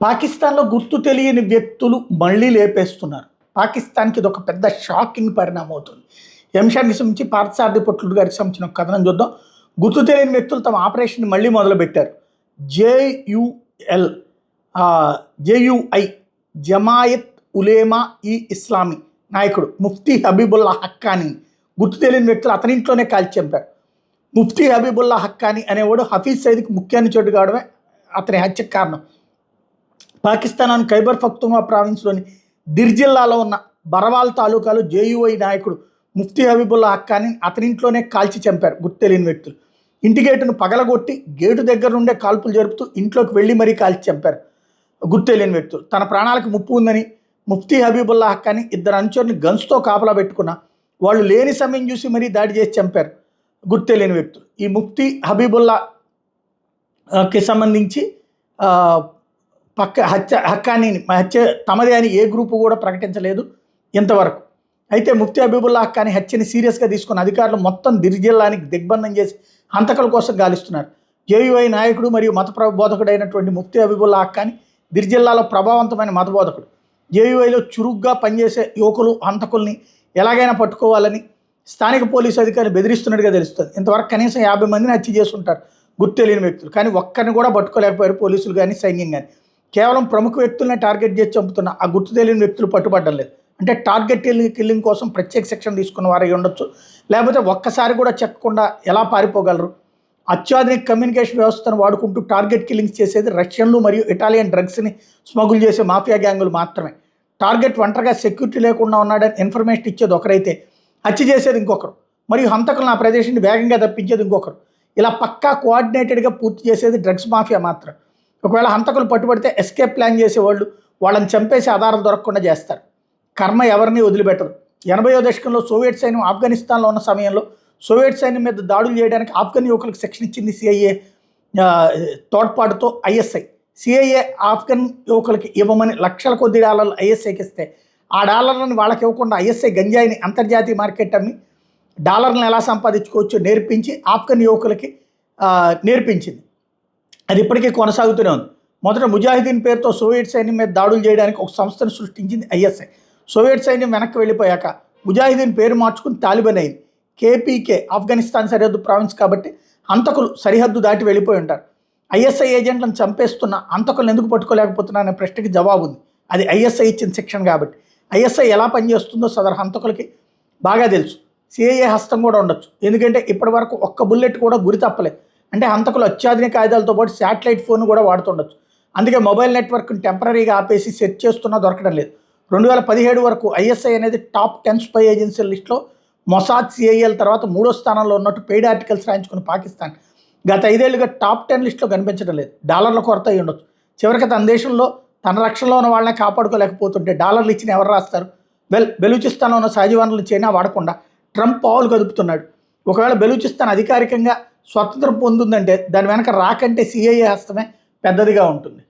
పాకిస్తాన్లో గుర్తు తెలియని వ్యక్తులు మళ్ళీ లేపేస్తున్నారు. పాకిస్తాన్కి ఇది ఒక పెద్ద షాకింగ్ పరిణామం అవుతుంది. ఈ అంశానికి సంబంధించి పార్థసారథి పొట్లూరు గారికి సంబంధించిన ఒక కథనం చూద్దాం. గుర్తు తెలియని వ్యక్తులు తమ ఆపరేషన్ మళ్ళీ మొదలుపెట్టారు. జేయుఐ జమాయత్ ఉలేమా ఈ ఇస్లామీ నాయకుడు ముఫ్తీ హబీబుల్లా హక్కానీ గుర్తు తెలియని వ్యక్తులు అతని ఇంట్లోనే కాల్చి చంపారు. ముఫ్తీ హబీబుల్లా హక్కానీ అనేవాడు హఫీజ్ సయీద్కి ముఖ్యాన్ని చోటు కావడమే అతని హత్యకు కారణం. పాకిస్తాన్ ఖైబర్ పఖ్తూన్ఖ్వా ప్రావిన్స్లోని దిర్ జిల్లాలో ఉన్న బరవాల్ తాలూకాలో జేయుఐ నాయకుడు ముఫ్తీ హబీబుల్లా హక్కానీ అతని ఇంట్లోనే కాల్చి చంపారు గుర్తు తెలియని వ్యక్తులు. ఇంటి గేటును పగలగొట్టి గేటు దగ్గర నుండే కాల్పులు జరుపుతూ ఇంట్లోకి వెళ్ళి మరీ కాల్చి చంపారు గుర్తు తెలియని వ్యక్తులు. తన ప్రాణాలకు ముప్పు ఉందని ముఫ్తీ హబీబుల్లా హక్కానీ ఇద్దరు అనుచరుని గన్స్తో కాపలా పెట్టుకున్న వాళ్ళు లేని సమయం చూసి మరీ దాడి చేసి చంపారు గుర్తు తెలియని వ్యక్తులు. ఈ ముఫ్తీ హబీబుల్లాకి సంబంధించి హక్కానీని హత్య తమదే అని ఏ గ్రూపు కూడా ప్రకటించలేదు ఇంతవరకు. అయితే ముఫ్తీ హబీబుల్లా హక్కానీ హత్యని సీరియస్గా తీసుకున్న అధికారులు మొత్తం దిర్ జిల్లానికి దిగ్బంధం చేసి హంతకుల కోసం గాలిస్తున్నారు. జేయుఐ నాయకుడు మరియు మత బోధకుడైనటువంటి ముఫ్తీ హబీబుల్లా హక్కానీ దిర్ జిల్లాలో ప్రభావవంతమైన మత బోధకుడు. జేయుఐలో చురుగ్గా పనిచేసే యువకులు హంతకుల్ని ఎలాగైనా పట్టుకోవాలని స్థానిక పోలీసు అధికారులు బెదిరిస్తున్నట్టుగా తెలుస్తుంది. ఇంతవరకు కనీసం 50 మందిని హత్య చేస్తుంటారు గుర్తు తెలియని వ్యక్తులు. కానీ ఒక్కరిని కూడా పట్టుకోలేకపోయారు పోలీసులు కానీ సైన్యం కానీ. కేవలం ప్రముఖ వ్యక్తులనే టార్గెట్ చేసి చంపుతున్న ఆ గుర్తు తెలియని వ్యక్తులు పట్టుబడ్డం లేదు. అంటే టార్గెట్ కిల్లింగ్ కోసం ప్రత్యేక సెక్షన్ తీసుకున్న వారు అయి ఉండొచ్చు, లేకపోతే ఒక్కసారి కూడా చెక్కకుండా ఎలా పారిపోగలరు. అత్యాధునిక కమ్యూనికేషన్ వ్యవస్థను వాడుకుంటూ టార్గెట్ కిల్లింగ్స్ చేసేది రష్యన్లు మరియు ఇటాలియన్ డ్రగ్స్ని స్మగుల్ చేసే మాఫియా గ్యాంగులు మాత్రమే. టార్గెట్ ఒంటరిగా సెక్యూరిటీ లేకుండా ఉన్నాడని ఇన్ఫర్మేషన్ ఇచ్చేది ఒకరైతే హత్య చేసేది ఇంకొకరు, మరియు హంతకులను ఆ ప్రదేశాన్ని వేగంగా తప్పించేది ఇంకొకరు. ఇలా పక్కా కోఆర్డినేటెడ్గా పూర్తి చేసేది డ్రగ్స్ మాఫియా మాత్రం. ఒకవేళ హంతకులు పట్టుబడితే ఎస్కేప్ ప్లాన్ చేసేవాళ్ళు వాళ్ళని చంపేసి ఆధారాలు దొరకకుండా చేస్తారు. కర్మ ఎవరిని వదిలిపెట్టదు. 80వ దశకంలో సోవియట్ సైన్యం ఆఫ్ఘనిస్తాన్లో ఉన్న సమయంలో సోవియట్ సైన్యం మీద దాడులు చేయడానికి ఆఫ్ఘన్ యువకులకు శిక్షణ ఇచ్చింది సిఐఏ తోడ్పాటుతో ఐఎస్ఐ. సిఐఏ ఆఫ్ఘన్ యువకులకి ఇవ్వమని లక్షల కొద్ది డాలర్లు ఐఎస్ఐకి ఇస్తే ఆ డాలర్లను వాళ్ళకి ఇవ్వకుండా ఐఎస్ఐ గంజాయిని అంతర్జాతీయ మార్కెట్ అమ్మి డాలర్లను ఎలా సంపాదించుకోవచ్చో నేర్పించి ఆఫ్ఘన్ యువకులకి నేర్పించింది. అది ఇప్పటికీ కొనసాగుతూనే ఉంది. మొదట ముజాహిదీన్ పేరుతో సోవియట్ సైన్యం మీద దాడులు చేయడానికి ఒక సంస్థను సృష్టించింది ఐఎస్ఐ. సోవియట్ సైన్యం వెనక్కి వెళ్ళిపోయాక ముజాహిదీన్ పేరు మార్చుకుని తాలిబాన్ అయింది. కేపీకే ఆఫ్ఘనిస్తాన్ సరిహద్దు ప్రావిన్స్ కాబట్టి హంతకులు సరిహద్దు దాటి వెళ్ళిపోయి ఉంటారు. ఐఎస్ఐ ఏజెంట్లను చంపేస్తున్న హంతకులను ఎందుకు పట్టుకోలేకపోతున్నా అనే ప్రశ్నకి జవాబు ఉంది. అది ఐఎస్ఐ ఇచ్చిన శిక్షణ కాబట్టి. ఐఎస్ఐ ఎలా పనిచేస్తుందో సదరు హంతకులకి బాగా తెలుసు. సిఐఏ హస్తం కూడా ఉండొచ్చు, ఎందుకంటే ఇప్పటి వరకు ఒక్క బుల్లెట్ కూడా గురి తప్పలేదు. అంటే హంతకులు అత్యాధునిక ఆయుధాలతో పాటు శాటిలైట్ ఫోన్ కూడా వాడుతుండొచ్చు. అందుకే మొబైల్ నెట్వర్క్ని టెంపరీగా ఆపేసి సెట్ చేస్తున్నా దొరకడం లేదు. 2017 వరకు ఐఎస్ఐ అనేది టాప్ 10 స్పై ఏజెన్సీల లిస్టులో మొసాద్, సిఐఏల తర్వాత 3వ స్థానంలో ఉన్నట్టు పెయిడ్ ఆర్టికల్స్ రాయించుకున్న పాకిస్తాన్ గత 5 ఏళ్లుగా టాప్ 10 లిస్టులో కనిపించడం లేదు. డాలర్ల కొరత అయి ఉండొచ్చు. చివరికి తన దేశంలో తన రక్షణలో ఉన్న వాళ్ళనే కాపాడుకోలేకపోతుంటే డాలర్లు ఇచ్చిన ఎవరు రాస్తారు? బెలూచిస్తాన్లో ఉన్న సహజ వనరులు చైనా వాడకుండా ట్రంప్ పావులు కదుపుతున్నాడు. ఒకవేళ బెలూచిస్తాన్ అధికారికంగా స్వతంత్రం పొందుందంటే దాని వెనక రాకంటే సిఐఏ హస్తమే పెద్దదిగా ఉంటుంది.